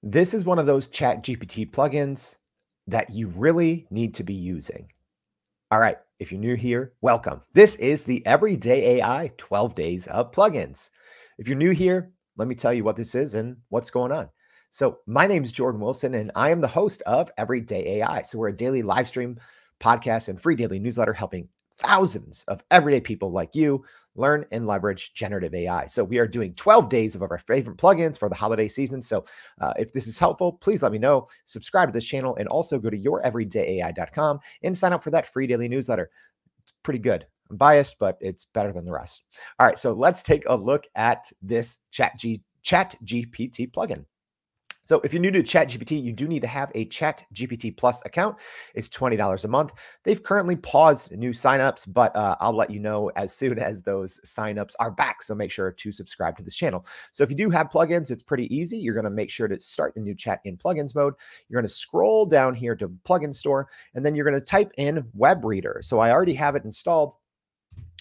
This is one of those ChatGPT plugins that you really need to be using. All right, if you're new here, welcome. This is the Everyday AI 12 Days of Plugins. If you're new here, let me tell you what this is and what's going on. So, my name is Jordan Wilson, and I am the host of Everyday AI. So, we're a daily live stream podcast and free daily newsletter helping thousands of everyday people like you learn and leverage generative AI. So we are doing 12 days of our favorite plugins for the holiday season. So if this is helpful, please let me know. Subscribe to this channel and also go to youreverydayai.com and sign up for that free daily newsletter. It's pretty good. I'm biased, but it's better than the rest. All right, so let's take a look at this ChatGPT plugin. So if you're new to ChatGPT, you do need to have a ChatGPT Plus account. It's $20 a month. They've currently paused new signups, but I'll let you know as soon as those signups are back. So make sure to subscribe to this channel. So if you do have plugins, it's pretty easy. You're going to make sure to start the new chat in plugins mode. You're going to scroll down here to plugin store, and then you're going to type in WebReader. So I already have it installed.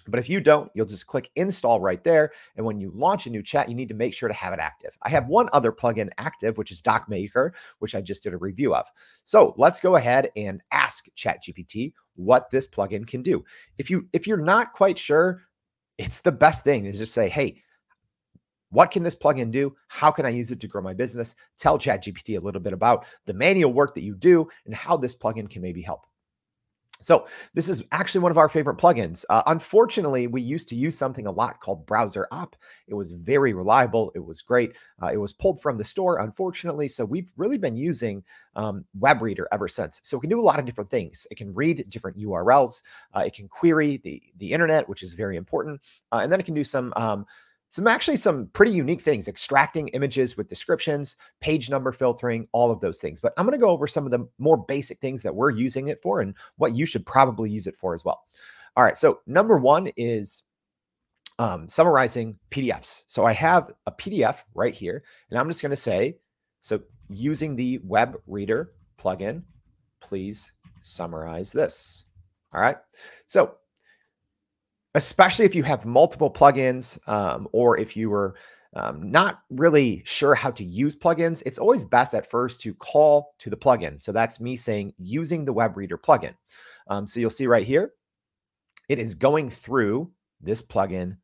But if you don't, you'll just click install right there. And when you launch a new chat, you need to make sure to have it active. I have one other plugin active, which is DocMaker, which I just did a review of. So let's go ahead and ask ChatGPT what this plugin can do. If you're not quite sure, it's the best thing is just say, hey, what can this plugin do? How can I use it to grow my business? Tell ChatGPT a little bit about the manual work that you do and how this plugin can maybe help. So this is actually one of our favorite plugins. Unfortunately, we used to use something a lot called Browser Op. It was very reliable. It was great. It was pulled from the store, unfortunately. So we've really been using WebReader ever since. So it can do a lot of different things. It can read different URLs. It can query the internet, which is very important. And then it can do some pretty unique things, extracting images with descriptions, page number filtering, all of those things. But I'm going to go over some of the more basic things that we're using it for and what you should probably use it for as well. All right, so number one is summarizing PDFs. So I have a PDF right here, and I'm just going to say, so using the WebReader plugin, please summarize this. All right, so especially if you have multiple plugins or if you were not really sure how to use plugins, it's always best at first to call to the plugin. So that's me saying using the WebReader plugin. So you'll see right here, it is going through this plugin,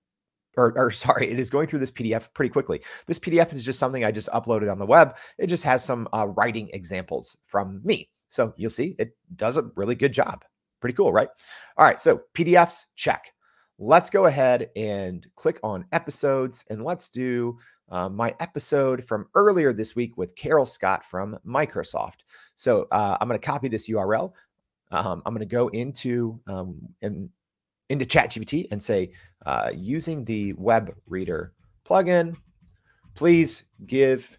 it is going through this PDF pretty quickly. This PDF is just something I just uploaded on the web. It just has some writing examples from me. So you'll see it does a really good job. Pretty cool, right? All right, so PDFs, check. Let's go ahead and click on episodes, and let's do my episode from earlier this week with Carol Scott from Microsoft. So I'm going to copy this URL. I'm going to go into ChatGPT and say, using the WebReader plugin, please give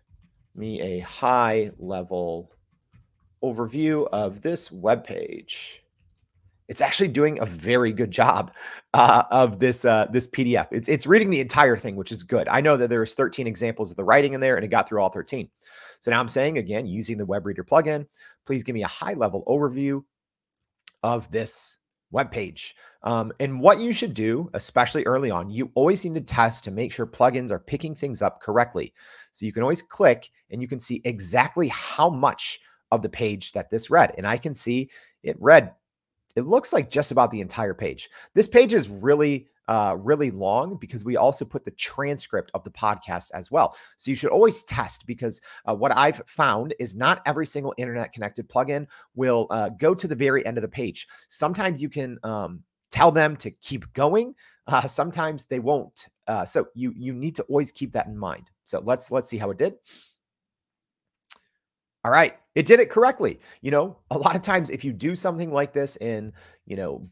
me a high-level overview of this web page. It's actually doing a very good job of this PDF. It's reading the entire thing, which is good. I know that there's 13 examples of the writing in there, and it got through all 13. So now I'm saying, again, using the WebReader plugin, please give me a high-level overview of this web page. And what you should do, especially early on, you always need to test to make sure plugins are picking things up correctly. So you can always click, and you can see exactly how much of the page that this read. And I can see it read, it looks like just about the entire page. This page is really, really long because we also put the transcript of the podcast as well. So you should always test because what I've found is not every single internet connected plugin will go to the very end of the page. Sometimes you can tell them to keep going. Sometimes they won't. So you need to always keep that in mind. So let's see how it did. All right, it did it correctly. You know, a lot of times if you do something like this in,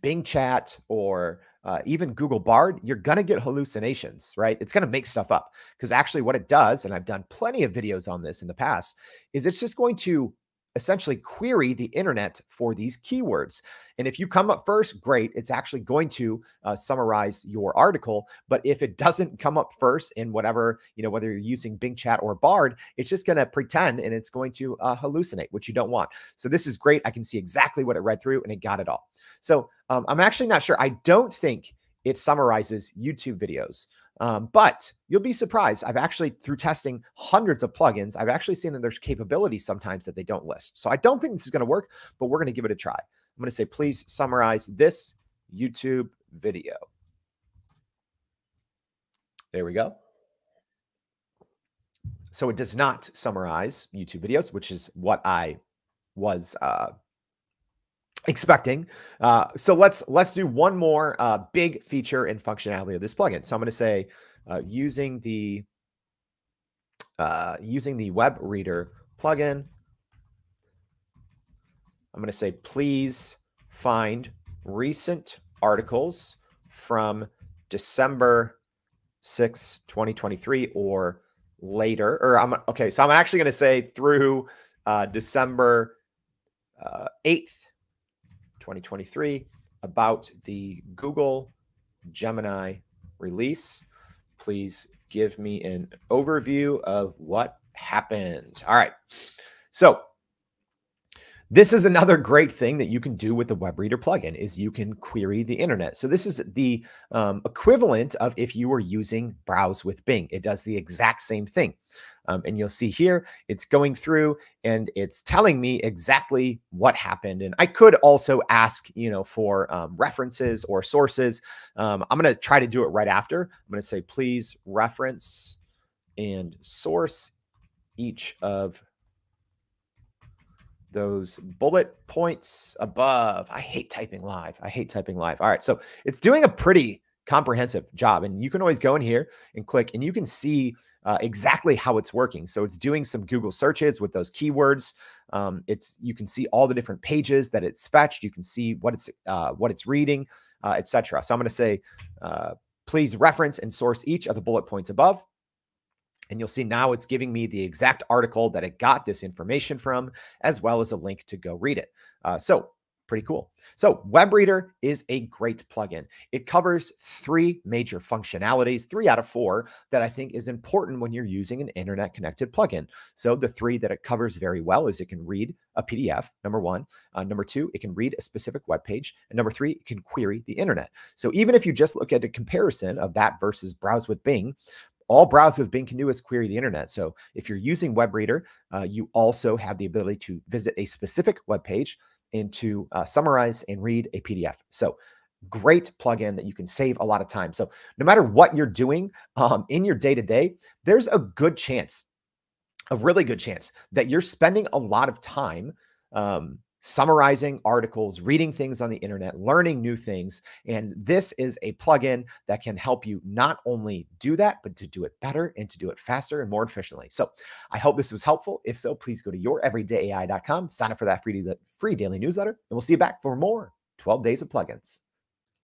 Bing Chat or even Google Bard, you're going to get hallucinations, right? It's going to make stuff up because actually what it does, and I've done plenty of videos on this in the past, is it's just going to essentially query the internet for these keywords. And if you come up first, great. It's actually going to summarize your article. But if it doesn't come up first in whatever, whether you're using Bing Chat or Bard, it's just going to pretend and it's going to hallucinate, which you don't want. So this is great. I can see exactly what it read through and it got it all. So I'm actually not sure. I don't think it summarizes YouTube videos. But you'll be surprised. I've actually, through testing hundreds of plugins, I've actually seen that there's capabilities sometimes that they don't list. So I don't think this is going to work, but we're going to give it a try. I'm going to say, please summarize this YouTube video. There we go. So it does not summarize YouTube videos, which is what I was expecting. So let's do one more big feature and functionality of this plugin. So I'm going to say using the WebReader plugin, I'm going to say, please find recent articles from December 6, 2023 or later. So I'm actually going to say through December 8th, 2023 about the Google Gemini release. Please give me an overview of what happened. All right. So this is another great thing that you can do with the WebReader plugin is you can query the internet. So this is the equivalent of if you were using Browse with Bing. It does the exact same thing. And you'll see here, it's going through and it's telling me exactly what happened. And I could also ask, for references or sources. I'm going to try to do it right after. I'm going to say, please reference and source each of those bullet points above. I hate typing live. All right. So it's doing a pretty comprehensive job. And you can always go in here and click and you can see exactly how it's working. So it's doing some Google searches with those keywords. You can see all the different pages that it's fetched. You can see what it's reading, etc. So I'm going to say, please reference and source each of the bullet points above. And you'll see now it's giving me the exact article that it got this information from, as well as a link to go read it. So pretty cool. So WebReader is a great plugin. It covers 3 major functionalities, 3 out of 4 that I think is important when you're using an internet connected plugin. So the 3 that it covers very well is it can read a PDF, number 1. Number 2, it can read a specific web page. And number 3, it can query the internet. So even if you just look at a comparison of that versus Browse with Bing, all Browse with Bing can do is query the internet. So if you're using WebReader, you also have the ability to visit a specific web page and to summarize and read a PDF. So great plugin that you can save a lot of time. So no matter what you're doing in your day-to-day, there's a good chance, a really good chance that you're spending a lot of time summarizing articles, reading things on the internet, learning new things. And this is a plugin that can help you not only do that, but to do it better and to do it faster and more efficiently. So I hope this was helpful. If so, please go to youreverydayai.com, sign up for that free daily newsletter, and we'll see you back for more 12 days of plugins.